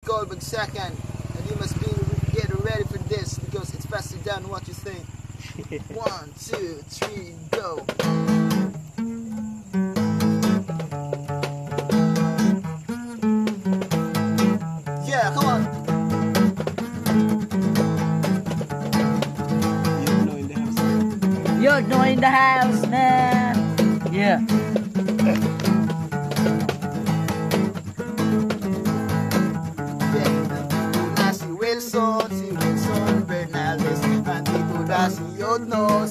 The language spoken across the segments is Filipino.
Goal by second, and you must be get ready for this because it's faster than what you think. 1, 2, 3, go. Yeah, come on. You're not in the house, man. Yeah. Si Wilson Bernaldez. Nandito na si Yodno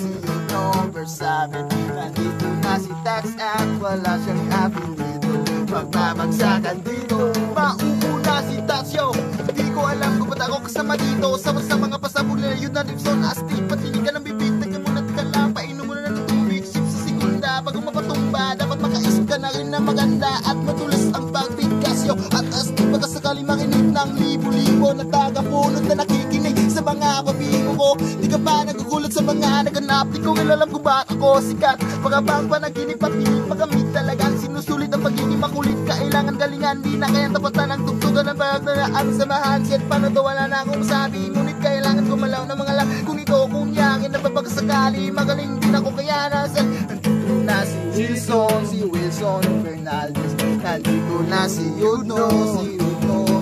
Versamen. Nandito na si Tax at wala siyang apelido. Magbabagsakan dito, mauuna si Tax, yo. Di ko alam kung ba't ako kasama dito. Sama sa mga pasabog na yun na Nixon Asti. Patinig ka ng bibig, tagyan mo na tala. Painom mo na ng tubig, sip sa segunda. Bago mapatumba, dapat makaisip ka na rin na maganda. At matulis ang pagbigkas, yo. At asti baka sakali makinig ng libo-libo na taga-punod na nakikinig sa mga pabigo ko. Di ka ba nagugulat sa mga naganap? Di ko ilalam kung ba't ako sikat. Baka bang panaginip at pinig magamit talagang sinusulit ang pagiging makulit. Kailangan galingan, di na kayang tapatan ang tugtugan ng pagdadaan samahan. Kahit paano daw wala na akong masabi, ngunit kailangan gumalaw ng mga lang. Kung ito kung yakin na papagkasakali, magaling din ako kaya nasan. Nandito na si Wilson Bernaldez. Nandito na si Yudno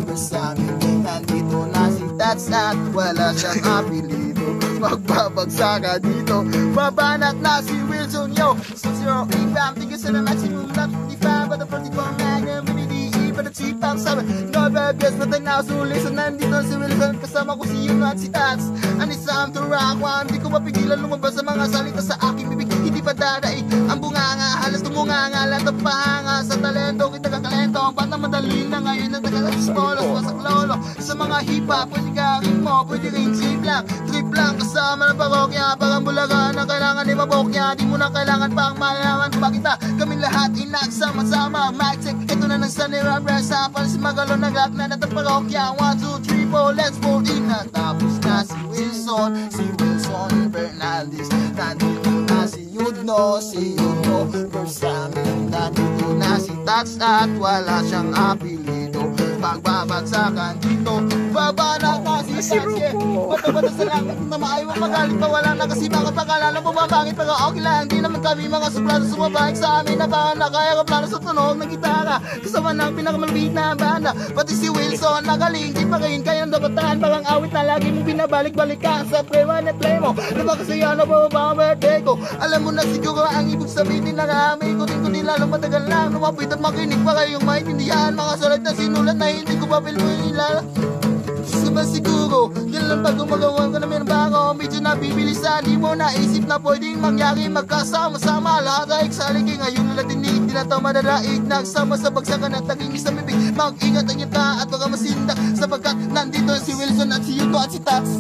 Versamen. Nandito na si Tats at wala siyang apelido. Magbabagsakan dito, babanat na si Wilson, yo. 608 bam, tingin sa na maximum na 55. But the 44 magnum, BBDE, but the cheap pump 7. No babies, but now sulit. So nandito si Wilson, kasama ko si Yudno at si Tats. And it's time to rock one. Di ko mapigilan lumabas sa mga salita sa aking bibig. Hindi pa dadaig ang bunganga, halos tumunganga. Lahat ang pahanga sa talento, kita kakalento. Ang bata madali na ngayon na tagalas polos, wasak lolo. Sa mga hip-hop, pwede ka rin mo, pwede rin trip lang kasama ng parokya. Parang bulaga na kailangan ni mabokya. Di mo na kailangan pang malaman kung bakit kami lahat inagsama-sama. Mic check, ito na ng sunny rappers. Para si Magalo nag-rock na natang parokya. 1, 2, 3, 4, let's go in. Natapos na si Wilson Bernaldez. Nandito na si Yudno Versamen. Nandito na si Tats at wala siyang apelido. Pagbabagsakan dito, babanat na si Tats. Bata-bata sa langit na maayaw magaling pa wala na kasi mga pag-alala mo mabangit pero okay lang. Di naman kami mga suplado sumabahig sa amin na baka nakaya ka plano sa tunog ng gitara. Kasama ng pinakamalupit na banda. Pati si Wilson magaling, di pa rin kayang dabatan. Parang awit na lagi mong binabalik-balik ka sa preman at play mo. Diba kasi ano ba ang birthday ko? Alam mo na siguro ang ibig sabihin din na kami. Ikutin ko din lalong matagal lang. Lumapit at makinig pa kayong maintindihan. Mga sulat na sinulat na hindi ko papilpuin nila. Sabay siguro, yan lang pag gumagawa ka namin ng bago. Medyo nabibilisan, di mo naisip na pwedeng mangyari. Magkasama-sama, lahat ay eksaligin. Ngayon na latinig, di na ito madadaig. Nagsama sa bagsakan at taging isang bibig. Mag-ingat ang yata at baka masindak. Sapagkat nandito si Wilson at si Yuto at si Tats.